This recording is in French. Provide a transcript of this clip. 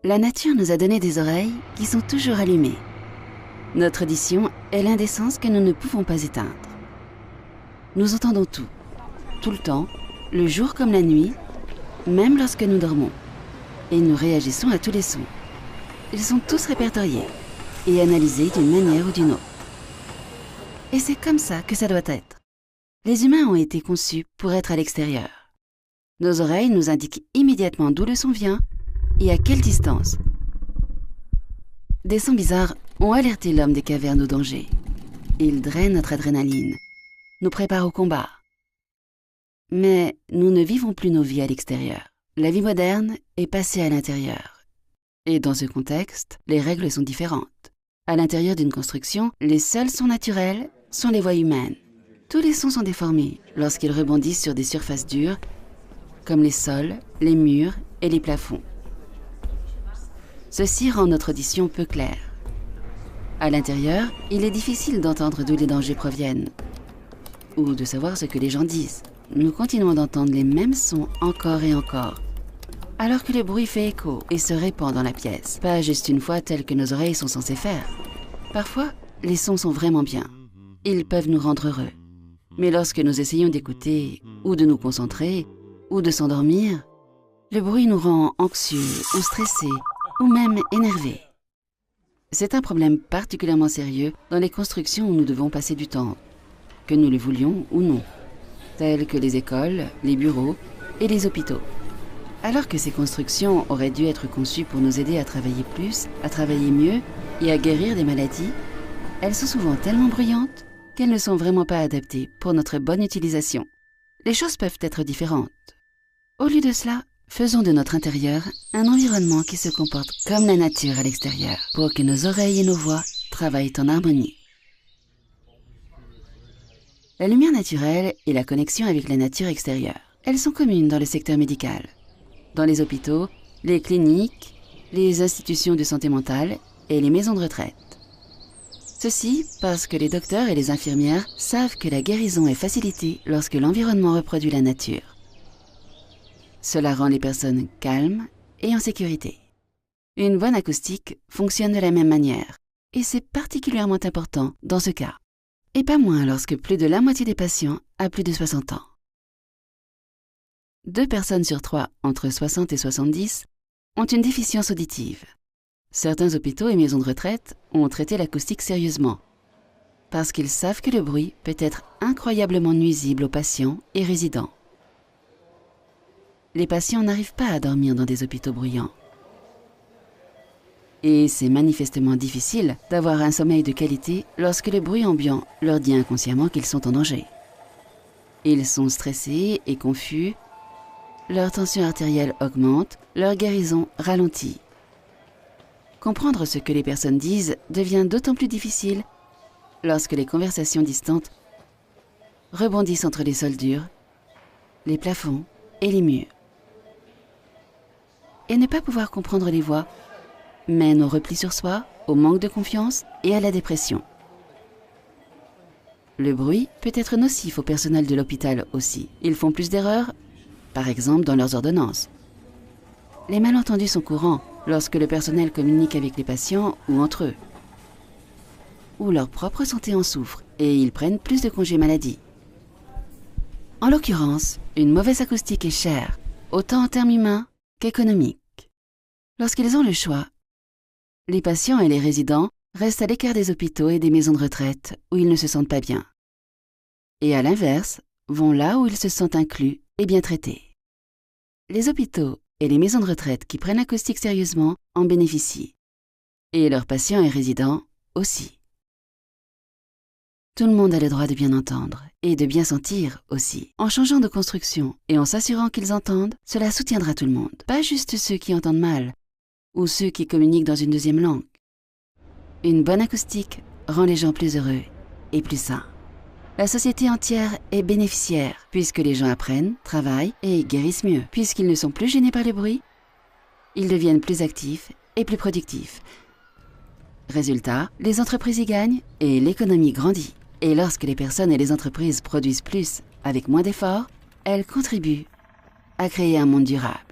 La nature nous a donné des oreilles qui sont toujours allumées. Notre audition est l'un des sens que nous ne pouvons pas éteindre. Nous entendons tout, tout le temps, le jour comme la nuit, même lorsque nous dormons. Et nous réagissons à tous les sons. Ils sont tous répertoriés et analysés d'une manière ou d'une autre. Et c'est comme ça que ça doit être. Les humains ont été conçus pour être à l'extérieur. Nos oreilles nous indiquent immédiatement d'où le son vient et à quelle distance. Des sons bizarres ont alerté l'homme des cavernes au danger. Ils drainent notre adrénaline, nous préparent au combat. Mais nous ne vivons plus nos vies à l'extérieur. La vie moderne est passée à l'intérieur. Et dans ce contexte, les règles sont différentes. À l'intérieur d'une construction, les seuls sons naturels sont les voix humaines. Tous les sons sont déformés lorsqu'ils rebondissent sur des surfaces dures, comme les sols, les murs et les plafonds. Ceci rend notre audition peu claire. À l'intérieur, il est difficile d'entendre d'où les dangers proviennent, ou de savoir ce que les gens disent. Nous continuons d'entendre les mêmes sons encore et encore, alors que le bruit fait écho et se répand dans la pièce, pas juste une fois tel que nos oreilles sont censées faire. Parfois, les sons sont vraiment bien. Ils peuvent nous rendre heureux. Mais lorsque nous essayons d'écouter, ou de nous concentrer, ou de s'endormir, le bruit nous rend anxieux ou stressés, ou même énervés. C'est un problème particulièrement sérieux dans les constructions où nous devons passer du temps, que nous le voulions ou non, telles que les écoles, les bureaux et les hôpitaux. Alors que ces constructions auraient dû être conçues pour nous aider à travailler plus, à travailler mieux et à guérir des maladies, elles sont souvent tellement bruyantes qu'elles ne sont vraiment pas adaptées pour notre bonne utilisation. Les choses peuvent être différentes. Au lieu de cela, faisons de notre intérieur un environnement qui se comporte comme la nature à l'extérieur, pour que nos oreilles et nos voix travaillent en harmonie. La lumière naturelle et la connexion avec la nature extérieure, elles sont communes dans le secteur médical, dans les hôpitaux, les cliniques, les institutions de santé mentale et les maisons de retraite. Ceci parce que les docteurs et les infirmières savent que la guérison est facilitée lorsque l'environnement reproduit la nature. Cela rend les personnes calmes et en sécurité. Une bonne acoustique fonctionne de la même manière, et c'est particulièrement important dans ce cas, et pas moins lorsque plus de la moitié des patients a plus de 60 ans. 2 personnes sur 3 entre 60 et 70 ont une déficience auditive. Certains hôpitaux et maisons de retraite ont traité l'acoustique sérieusement, parce qu'ils savent que le bruit peut être incroyablement nuisible aux patients et résidents. Les patients n'arrivent pas à dormir dans des hôpitaux bruyants. Et c'est manifestement difficile d'avoir un sommeil de qualité lorsque le bruit ambiant leur dit inconsciemment qu'ils sont en danger. Ils sont stressés et confus, leur tension artérielle augmente, leur guérison ralentit. Comprendre ce que les personnes disent devient d'autant plus difficile lorsque les conversations distantes rebondissent entre les sols durs, les plafonds et les murs. Et ne pas pouvoir comprendre les voix mène au repli sur soi, au manque de confiance et à la dépression. Le bruit peut être nocif au personnel de l'hôpital aussi. Ils font plus d'erreurs, par exemple dans leurs ordonnances. Les malentendus sont courants lorsque le personnel communique avec les patients ou entre eux. Ou leur propre santé en souffre et ils prennent plus de congés maladie. En l'occurrence, une mauvaise acoustique est chère, autant en termes humains qu'économiques. Lorsqu'ils ont le choix, les patients et les résidents restent à l'écart des hôpitaux et des maisons de retraite où ils ne se sentent pas bien. Et à l'inverse, vont là où ils se sentent inclus et bien traités. Les hôpitaux et les maisons de retraite qui prennent l'acoustique sérieusement en bénéficient. Et leurs patients et résidents aussi. Tout le monde a le droit de bien entendre et de bien sentir aussi. En changeant de construction et en s'assurant qu'ils entendent, cela soutiendra tout le monde, pas juste ceux qui entendent mal ou ceux qui communiquent dans une deuxième langue. Une bonne acoustique rend les gens plus heureux et plus sains. La société entière est bénéficiaire puisque les gens apprennent, travaillent et guérissent mieux. Puisqu'ils ne sont plus gênés par le bruit, ils deviennent plus actifs et plus productifs. Résultat, les entreprises y gagnent et l'économie grandit. Et lorsque les personnes et les entreprises produisent plus avec moins d'efforts, elles contribuent à créer un monde durable.